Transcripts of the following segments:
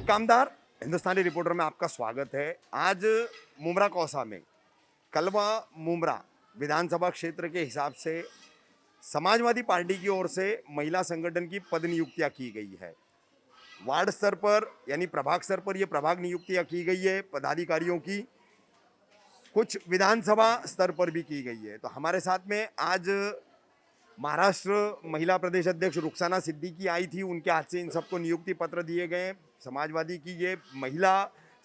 एक कामदार हिंदुस्तानी रिपोर्टर में आपका स्वागत है। आज मुमरा कौसा में कलवा मुमरा विधानसभा क्षेत्र के हिसाब से समाजवादी पार्टी की ओर से महिला संगठन की पद नियुक्तियां की गई है। वार्ड स्तर पर यानी प्रभाग स्तर पर ये प्रभाग नियुक्तियां की गई है पदाधिकारियों की, कुछ विधानसभा स्तर पर भी की गई है। तो हमारे साथ में आज महाराष्ट्र महिला प्रदेश अध्यक्ष रुखसाना सिद्दीकी आई थी, उनके हाथ से इन सबको नियुक्ति पत्र दिए गए। समाजवादी की ये महिला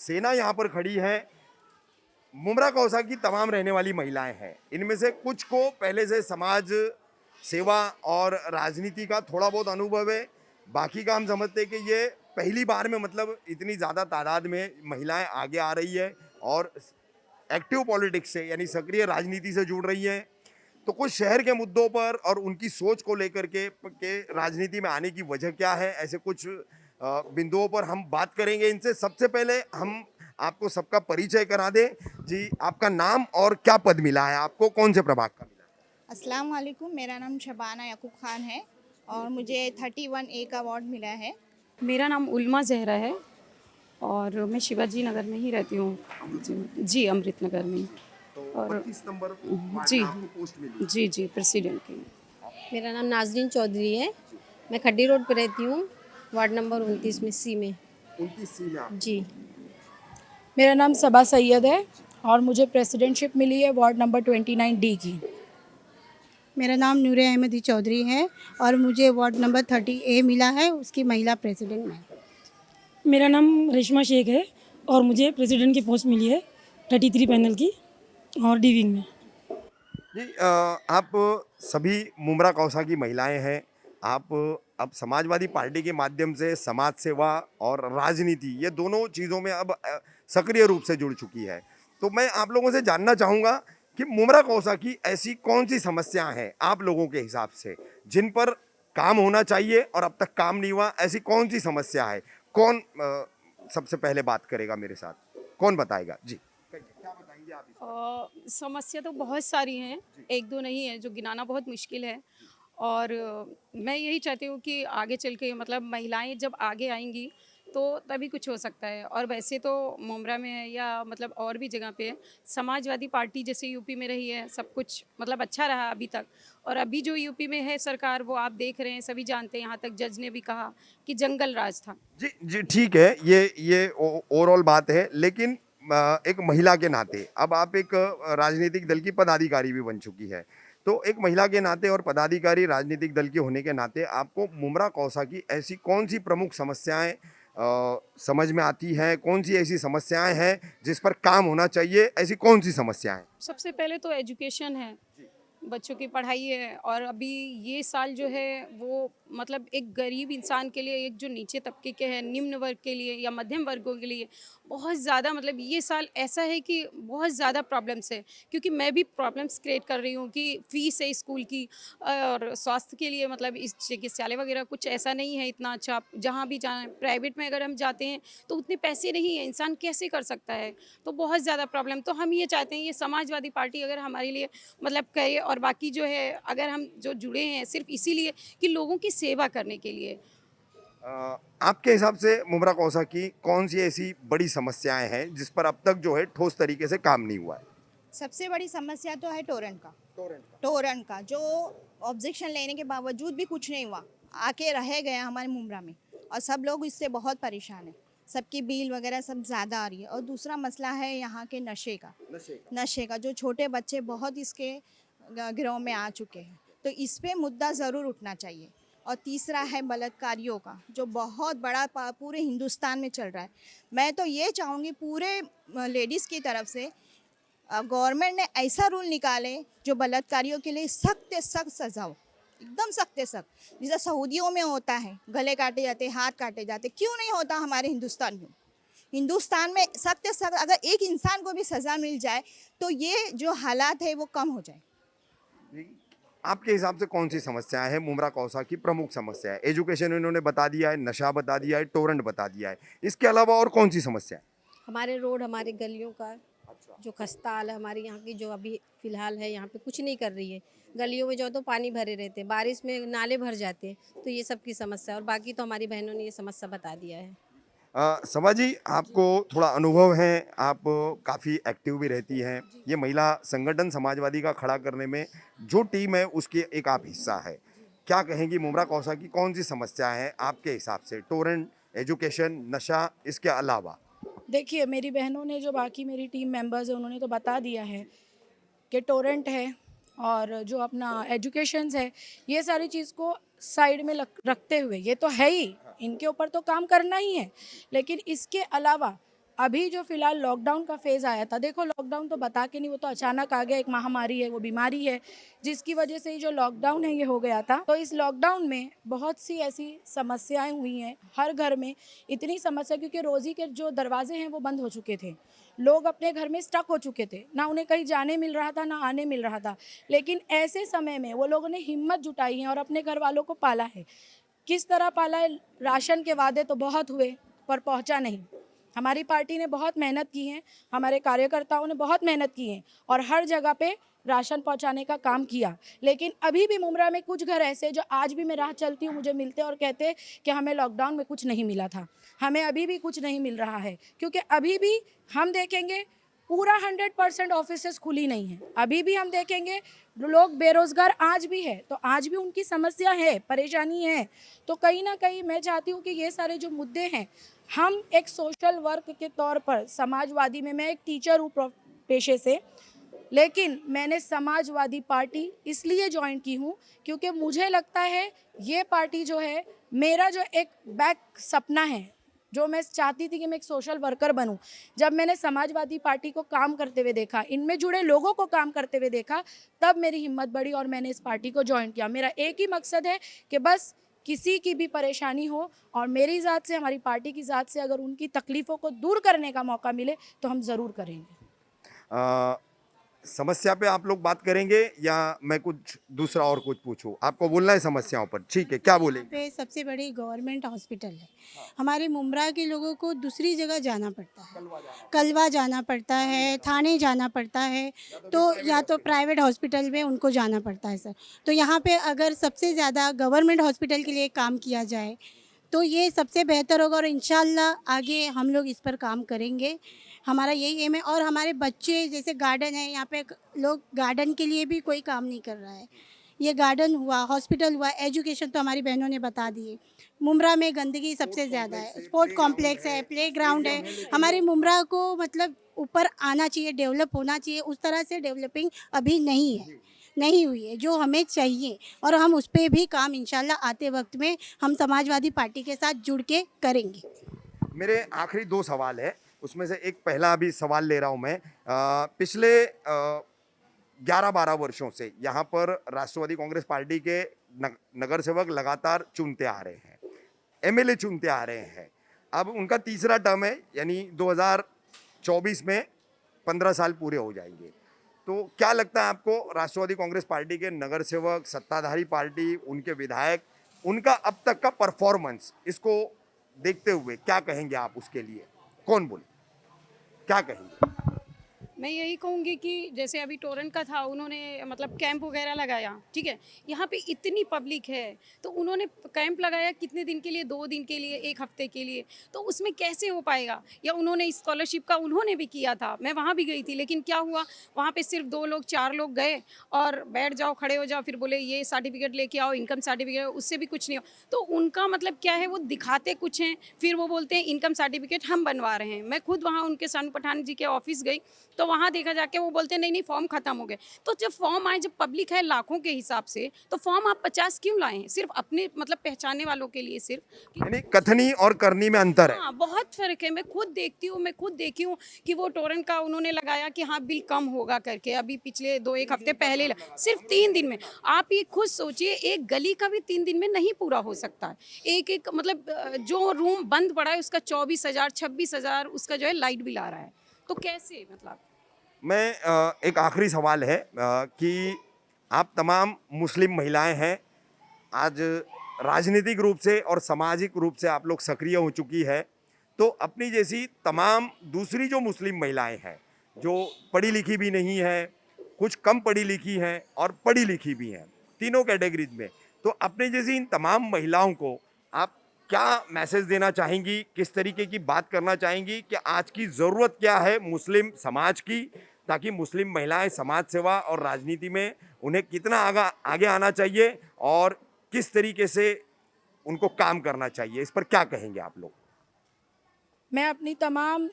सेना यहाँ पर खड़ी है। मुमरा कौसा की तमाम रहने वाली महिलाएं हैं। इनमें से कुछ को पहले से समाज सेवा और राजनीति का थोड़ा बहुत अनुभव है, बाकी का हम समझते हैं कि ये पहली बार में मतलब इतनी ज़्यादा तादाद में महिलाएं आगे आ रही है और एक्टिव पॉलिटिक्स से यानी सक्रिय राजनीति से जुड़ रही हैं। तो कुछ शहर के मुद्दों पर और उनकी सोच को लेकर के राजनीति में आने की वजह क्या है, ऐसे कुछ बिंदुओं पर हम बात करेंगे इनसे। सबसे पहले हम आपको सबका परिचय करा दें। जी, आपका नाम और क्या पद मिला है आपको, कौन से प्रभाग का मिला है? अस्सलाम वालेकुम, मेरा नाम शबाना याकूब खान है और मुझे 31A का अवार्ड मिला है। मेरा नाम उल्मा जहरा है और मैं शिवाजी नगर में ही रहती हूँ। जी, अमृत नगर में। तो और 32 नंबर जी आपको पोस्ट मिली। जी प्रेसिडेंट की। मेरा नाम नाजरीन चौधरी है। मैं खड्डी रोड पर रहती हूँ, वार्ड नंबर 29 में सी में। 29 सी में आप। जी। मेरा नाम सबा सैयद है और मुझे प्रेसिडेंटशिप मिली है वार्ड नंबर 29D की। मेरा नाम नूरे अहमदी चौधरी है और मुझे वार्ड नंबर 30A मिला है, उसकी महिला प्रेसिडेंट में। मेरा नाम रेशमा शेख है और मुझे प्रेसिडेंट की पोस्ट मिली है 33 पैनल की और डी विंग में। जी, आप सभी मुमरा कौसा की महिलाएं हैं। आप अब समाजवादी पार्टी के माध्यम से समाज सेवा और राजनीति ये दोनों चीज़ों में अब सक्रिय रूप से जुड़ चुकी है। तो मैं आप लोगों से जानना चाहूँगा कि मुमरा कौसा की ऐसी कौन सी समस्याएं हैं आप लोगों के हिसाब से जिन पर काम होना चाहिए और अब तक काम नहीं हुआ, ऐसी कौन सी समस्या है? कौन सबसे पहले बात करेगा मेरे साथ, कौन बताएगा? जी, क्या बताएंगे आप? समस्या तो बहुत सारी हैं, एक दो नहीं है, जो गिनाना बहुत मुश्किल है। और मैं यही चाहती हूँ कि आगे चल के मतलब महिलाएं जब आगे आएंगी तो तभी कुछ हो सकता है। और वैसे तो मुमरा में है या मतलब और भी जगह पे है, समाजवादी पार्टी जैसे यूपी में रही है, सब कुछ मतलब अच्छा रहा अभी तक। और अभी जो यूपी में है सरकार, वो आप देख रहे हैं, सभी जानते हैं, यहाँ तक जज ने भी कहा कि जंगल राज था। जी जी, ठीक है, ये ओवरऑल बात है, लेकिन एक महिला के नाते अब आप एक राजनीतिक दल की पदाधिकारी भी बन चुकी है। तो एक महिला के नाते और पदाधिकारी राजनीतिक दल के होने के नाते आपको मुमरा कौसा की ऐसी कौन सी प्रमुख समस्याएं समझ में आती हैं? कौन सी ऐसी समस्याएं हैं जिस पर काम होना चाहिए? ऐसी कौन सी समस्याएं? सबसे पहले तो एजुकेशन है, बच्चों की पढ़ाई है। और अभी ये साल जो है वो मतलब एक गरीब इंसान के लिए, एक जो नीचे तबके के हैं, निम्न वर्ग के लिए या मध्यम वर्गों के लिए बहुत ज़्यादा मतलब ये साल ऐसा है कि बहुत ज़्यादा प्रॉब्लम्स है। क्योंकि मैं भी प्रॉब्लम्स क्रिएट कर रही हूँ कि फ़ीस है स्कूल की और स्वास्थ्य के लिए मतलब इस चिकित्सालय वगैरह कुछ ऐसा नहीं है इतना अच्छा। जहाँ भी जाए प्राइवेट में अगर हम जाते हैं तो उतने पैसे नहीं हैं, इंसान कैसे कर सकता है? तो बहुत ज़्यादा प्रॉब्लम। तो हम ये चाहते हैं ये समाजवादी पार्टी अगर हमारे लिए मतलब करे, और बाकी जो है अगर हम जो जुड़े हैं सिर्फ इसीलिए कि लोगों की सेवा करने के लिए। आपके हिसाब से मुमरा कौसा की कौन सी ऐसी बड़ी समस्याएं हैं जिस पर अब तक जो है ठोस तरीके से काम नहीं हुआ है? सबसे बड़ी समस्या तो है टोरेंट का जो ऑब्जेक्शन लेने के बावजूद भी कुछ नहीं हुआ, आके रह गया हमारे मुमरा में और सब लोग इससे बहुत परेशान हैं। सबकी बिल वगैरह सब ज़्यादा आ रही है। और दूसरा मसला है यहाँ के नशे का जो छोटे बच्चे बहुत इसके गिरोह में आ चुके हैं, तो इस पे मुद्दा ज़रूर उठना चाहिए। और तीसरा है बलात्कारियों का जो बहुत बड़ा पूरे हिंदुस्तान में चल रहा है। मैं तो ये चाहूँगी पूरे लेडीज़ की तरफ से गवर्नमेंट ने ऐसा रूल निकाले जो बलात्कारियों के लिए सख्त से सख्त सज़ा हो, एकदम सख्त से सख्त। जैसा सऊदियों में होता है, गले काटे जाते, हाथ काटे जाते, क्यों नहीं होता हमारे हिंदुस्तान में? हिंदुस्तान में सख्त से सख्त अगर एक इंसान को भी सज़ा मिल जाए तो ये जो हालात है वो कम हो जाए। आपके हिसाब से कौन सी समस्याएं हैं मुमरा कौसा की प्रमुख समस्या है? एजुकेशन इन्होंने बता दिया है, नशा बता दिया है, टोरेंट बता दिया है, इसके अलावा और कौन सी समस्या है? हमारे रोड, हमारे गलियों का जो खस्ता हाल है हमारी यहाँ की, जो अभी फ़िलहाल है यहाँ पे कुछ नहीं कर रही है। गलियों में जो तो पानी भरे रहते हैं, बारिश में नाले भर जाते हैं, तो ये सब की समस्या। और बाकी तो हमारी बहनों ने ये समस्या बता दिया है। सभा जी, आपको थोड़ा अनुभव है, आप काफ़ी एक्टिव भी रहती हैं। ये महिला संगठन समाजवादी का खड़ा करने में जो टीम है उसकी एक आप हिस्सा है। क्या कहेंगी मुमरा कौसा की कौन सी समस्या है आपके हिसाब से, टोरेंट, एजुकेशन, नशा, इसके अलावा? देखिए, मेरी बहनों ने, जो बाकी मेरी टीम मेंबर्स हैं, उन्होंने तो बता दिया है कि टोरेंट है और जो अपना एजुकेशंस है, ये सारी चीज़ को साइड में रखते हुए, ये तो है ही, इनके ऊपर तो काम करना ही है, लेकिन इसके अलावा अभी जो फिलहाल लॉकडाउन का फेज़ आया था, देखो लॉकडाउन तो बता के नहीं, वो तो अचानक आ गया, एक महामारी है, वो बीमारी है, जिसकी वजह से ही जो लॉकडाउन है ये हो गया था। तो इस लॉकडाउन में बहुत सी ऐसी समस्याएं हुई हैं, हर घर में इतनी समस्या, क्योंकि रोज़ी के जो दरवाजे हैं वो बंद हो चुके थे, लोग अपने घर में स्टक हो चुके थे, ना उन्हें कहीं जाने मिल रहा था, ना आने मिल रहा था। लेकिन ऐसे समय में वो लोगों ने हिम्मत जुटाई है और अपने घर वालों को पाला है। किस तरह पाला है? राशन के वादे तो बहुत हुए पर पहुंचा नहीं। हमारी पार्टी ने बहुत मेहनत की है, हमारे कार्यकर्ताओं ने बहुत मेहनत की है और हर जगह पे राशन पहुंचाने का काम किया। लेकिन अभी भी मुमरा में कुछ घर ऐसे जो आज भी मैं राह चलती हूँ, मुझे मिलते और कहते कि हमें लॉकडाउन में कुछ नहीं मिला था, हमें अभी भी कुछ नहीं मिल रहा है, क्योंकि अभी भी हम देखेंगे पूरा 100% ऑफिसेस खुली नहीं है, अभी भी हम देखेंगे लोग बेरोजगार आज भी है, तो आज भी उनकी समस्या है, परेशानी है। तो कहीं ना कहीं मैं चाहती हूँ कि ये सारे जो मुद्दे हैं, हम एक सोशल वर्क के तौर पर समाजवादी में, मैं एक टीचर हूँ पेशे से, लेकिन मैंने समाजवादी पार्टी इसलिए ज्वाइन की हूँ क्योंकि मुझे लगता है ये पार्टी जो है, मेरा जो एक बैक सपना है, जो मैं चाहती थी कि मैं एक सोशल वर्कर बनूं, जब मैंने समाजवादी पार्टी को काम करते हुए देखा, इनमें जुड़े लोगों को काम करते हुए देखा, तब मेरी हिम्मत बढ़ी और मैंने इस पार्टी को ज्वाइन किया। मेरा एक ही मकसद है कि बस किसी की भी परेशानी हो और मेरी ज़ात से, हमारी पार्टी की ज़ात से अगर उनकी तकलीफ़ों को दूर करने का मौका मिले तो हम ज़रूर करेंगे। समस्या पे आप लोग बात करेंगे या मैं कुछ दूसरा और कुछ पूछूं? आपको बोलना है समस्याओं पर, ठीक है, क्या बोलेंगे? पे सबसे बड़ी गवर्नमेंट हॉस्पिटल है। हमारे मुमरा के लोगों को दूसरी जगह जाना पड़ता है, कलवा जाना पड़ता है, थाने जाना पड़ता है, तो या तो प्राइवेट हॉस्पिटल में उनको जाना पड़ता है सर। तो यहाँ पे अगर सबसे ज़्यादा गवर्नमेंट हॉस्पिटल के लिए काम किया जाए तो ये सबसे बेहतर होगा और इंशाल्लाह आगे हम लोग इस पर काम करेंगे। हमारा यही एम है। और हमारे बच्चे, जैसे गार्डन है यहाँ पे, लोग गार्डन के लिए भी कोई काम नहीं कर रहा है। ये गार्डन हुआ, हॉस्पिटल हुआ, एजुकेशन तो हमारी बहनों ने बता दिए। मुमरा में गंदगी सबसे ज़्यादा है, स्पोर्ट कॉम्प्लेक्स है, प्ले ग्राउंड है। हमारे मुमरा को मतलब ऊपर आना चाहिए, डेवलप होना चाहिए, उस तरह से डेवलपिंग अभी नहीं हुई है जो हमें चाहिए। और हम उस पर भी काम इंशाल्लाह आते वक्त में हम समाजवादी पार्टी के साथ जुड़ के करेंगे। मेरे आखिरी दो सवाल है, उसमें से एक पहला अभी सवाल ले रहा हूं मैं। पिछले 11-12 वर्षों से यहाँ पर राष्ट्रवादी कांग्रेस पार्टी के नगर सेवक लगातार चुनते आ रहे हैं, एमएलए चुनते आ रहे हैं। अब उनका तीसरा टर्म है, यानी 2024 में 15 साल पूरे हो जाएंगे। तो क्या लगता है आपको, राष्ट्रवादी कांग्रेस पार्टी के नगर सेवक, सत्ताधारी पार्टी, उनके विधायक, उनका अब तक का परफॉर्मेंस, इसको देखते हुए क्या कहेंगे आप उसके लिए? कौन बोले, क्या कहेंगे? मैं यही कहूँगी कि जैसे अभी टोरेंट का था, उन्होंने मतलब कैंप वगैरह लगाया, ठीक है, यहाँ पे इतनी पब्लिक है तो उन्होंने कैंप लगाया कितने दिन के लिए? 2 दिन के लिए, 1 हफ्ते के लिए, तो उसमें कैसे हो पाएगा? या उन्होंने स्कॉलरशिप का उन्होंने भी किया था, मैं वहाँ भी गई थी, लेकिन क्या हुआ, वहाँ पे सिर्फ 2 लोग 4 लोग गए और बैठ जाओ, खड़े हो जाओ, फिर बोले ये सर्टिफिकेट लेके आओ, इनकम सर्टिफिकेट, उससे भी कुछ नहीं हो। तो उनका मतलब क्या है, वो दिखाते कुछ हैं, फिर वो बोलते हैं इनकम सर्टिफिकेट हम बनवा रहे हैं। मैं खुद वहाँ उनके सन पठान जी के ऑफिस गई तो वहाँ देखा जाके वो बोलते नहीं फॉर्म खत्म हो गए। तो जब फॉर्म आए, जब पब्लिक है लाखों के हिसाब से, तो फॉर्म आप 50 क्यों लाए हैं? सिर्फ अपने मतलब पहचानने वालों के लिए सिर्फ। यानी कथनी और करनी में अंतर है। हाँ, बहुत फर्क है। मैं खुद देखी हूँ कि वो टोरेंट का उन्होंने लगाया कि हाँ बिल कम होगा करके, अभी पिछले 2-1 हफ्ते पहले, सिर्फ 3 दिन में। आप ये खुद सोचिए, एक गली का भी 3 दिन में नहीं पूरा हो सकता है। एक मतलब जो रूम बंद पड़ा है उसका 24,000 26,000 उसका जो है लाइट बिल आ रहा है, तो कैसे मतलब। मैं एक आखिरी सवाल है कि आप तमाम मुस्लिम महिलाएं हैं, आज राजनीतिक रूप से और सामाजिक रूप से आप लोग सक्रिय हो चुकी है, तो अपनी जैसी तमाम दूसरी जो मुस्लिम महिलाएं हैं, जो पढ़ी लिखी भी नहीं है, कुछ कम पढ़ी लिखी हैं और पढ़ी लिखी भी हैं, तीनों कैटेगरीज में, तो अपने जैसी इन तमाम महिलाओं को आप क्या मैसेज देना चाहेंगी, किस तरीके की बात करना चाहेंगी कि आज की ज़रूरत क्या है मुस्लिम समाज की, ताकि मुस्लिम महिलाएं समाज सेवा और राजनीति में उन्हें कितना आगे आना चाहिए और किस तरीके से उनको काम करना चाहिए, इस पर क्या कहेंगे आप लोग? मैं अपनी तमाम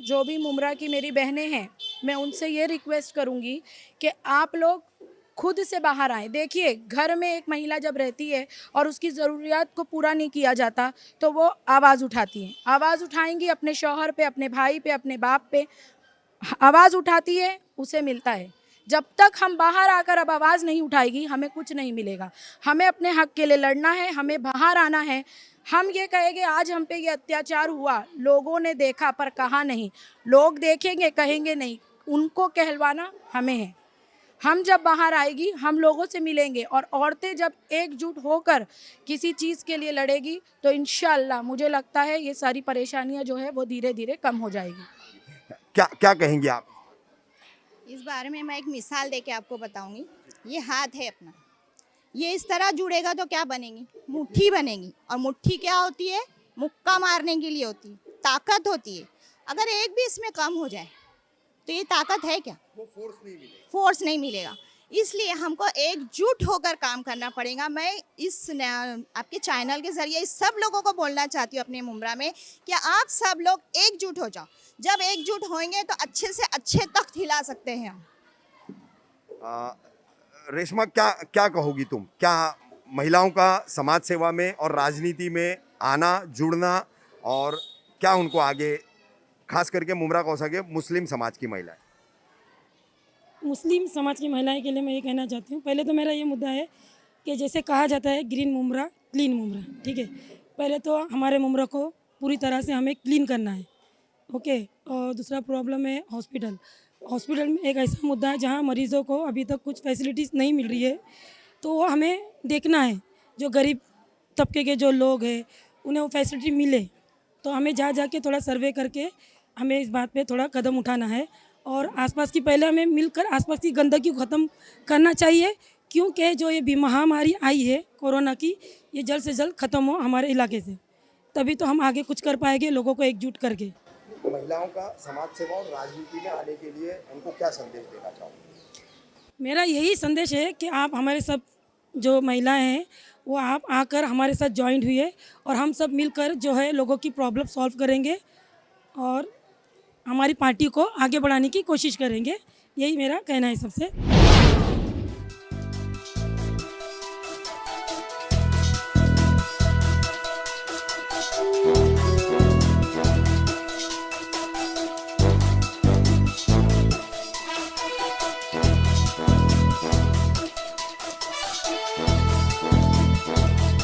जो भी मुमरा की मेरी बहनें हैं, मैं उनसे ये रिक्वेस्ट करूँगी कि आप लोग खुद से बाहर आएँ। देखिए, घर में एक महिला जब रहती है और उसकी ज़रूरियात को पूरा नहीं किया जाता तो वो आवाज़ उठाती हैं। आवाज़ उठाएंगी अपने शौहर पे, अपने भाई पे, अपने बाप पे। आवाज़ उठाती है, उसे मिलता है। जब तक हम बाहर आकर अब आवाज़ नहीं उठाएगी, हमें कुछ नहीं मिलेगा। हमें अपने हक के लिए लड़ना है, हमें बाहर आना है। हम ये कहेंगे आज हम पे ये अत्याचार हुआ, लोगों ने देखा पर कहा नहीं। लोग देखेंगे, कहेंगे नहीं, उनको कहलवाना हमें है। हम जब बाहर आएगी, हम लोगों से मिलेंगे और औरतें जब एकजुट होकर किसी चीज़ के लिए लड़ेगी तो इंशाअल्लाह मुझे लगता है ये सारी परेशानियां जो है वो धीरे धीरे कम हो जाएगी। क्या क्या कहेंगे आप? इस बारे में मैं एक मिसाल दे के आपको बताऊंगी। ये हाथ है अपना, ये इस तरह जुड़ेगा तो क्या बनेगी? मुट्ठी बनेगी। और मुट्ठी क्या होती है? मुक्का मारने के लिए होती है, ताकत होती है। अगर एक भी इसमें कम हो जाए तो ये ताकत है क्या? वो फोर्स नहीं मिलेगा। फोर्स नहीं मिलेगा। इसलिए हमको एकजुट होकर काम करना पड़ेगा। मैं इस आपके चैनल के जरिए इस सब लोगों को बोलना चाहती हूँ अपने मुमरा में कि आप सब लोग एकजुट हो जाओ। जब एकजुट होंगे तो अच्छे से अच्छे तख्त हिला सकते हैं हम। रेशमा, क्या क्या कहोगी तुम? क्या महिलाओं का समाज सेवा में और राजनीति में आना, जुड़ना, और क्या उनको आगे, खास करके मुमरा कौसा के मुस्लिम समाज की महिलाएं? मुस्लिम समाज की महिलाएं के लिए मैं ये कहना चाहती हूँ, पहले तो मेरा ये मुद्दा है कि जैसे कहा जाता है ग्रीन मुमरा क्लीन मुमरा, ठीक है। पहले तो हमारे मुमरा को पूरी तरह से हमें क्लीन करना है, ओके। और दूसरा प्रॉब्लम है हॉस्पिटल। हॉस्पिटल में एक ऐसा मुद्दा है जहाँ मरीज़ों को अभी तक कुछ फैसिलिटीज़ नहीं मिल रही है, तो वो हमें देखना है। जो गरीब तबके के जो लोग हैं उन्हें वो फैसिलिटी मिले, तो हमें जा के थोड़ा सर्वे करके हमें इस बात पे थोड़ा कदम उठाना है। और आसपास की, पहले हमें मिलकर आसपास की गंदगी को ख़त्म करना चाहिए, क्योंकि जो ये महामारी आई है कोरोना की, ये जल्द से जल्द ख़त्म हो हमारे इलाके से, तभी तो हम आगे कुछ कर पाएंगे लोगों को एकजुट करके। महिलाओं का समाज सेवा और राजनीति में आने के लिए उनको क्या संदेश देना चाहोगे? मेरा यही संदेश है कि आप हमारे सब जो महिलाएं हैं वो आप आकर हमारे साथ ज्वाइंट हुए और हम सब मिलकर जो है लोगों की प्रॉब्लम सॉल्व करेंगे और हमारी पार्टी को आगे बढ़ाने की कोशिश करेंगे। यही मेरा कहना है सबसे।